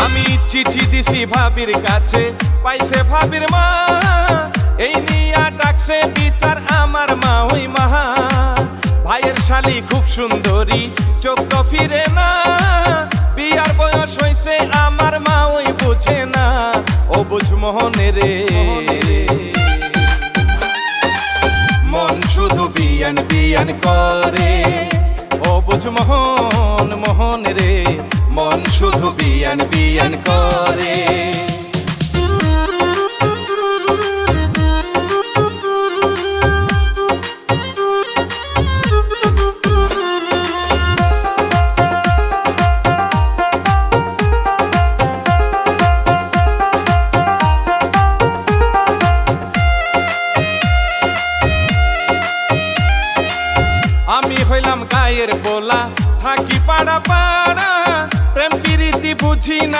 আমি চিঠি দিছি ভাবির কাছে, পাইছে ভাবির মা, এই নিয়া ডাকছে বিচার আমার মা ওই মাহা। ভাইয়ের শালি খুব সুন্দরী, চোখ তো ফিরে না, বিয়ার বয়স হইছে আমার মা ওই বুঝে না, ও বুঝ মোহনে রে। মন শুধু বিয়ান বিয়ান করে, ও বুঝ মোহন মোহন রে, মন শুধু বিয়ান বিয়ান করে। আমি হইলাম গায়ের পোলা, থাকি পাড়া পাড়া, প্রেম প্রীতি বুঝি না।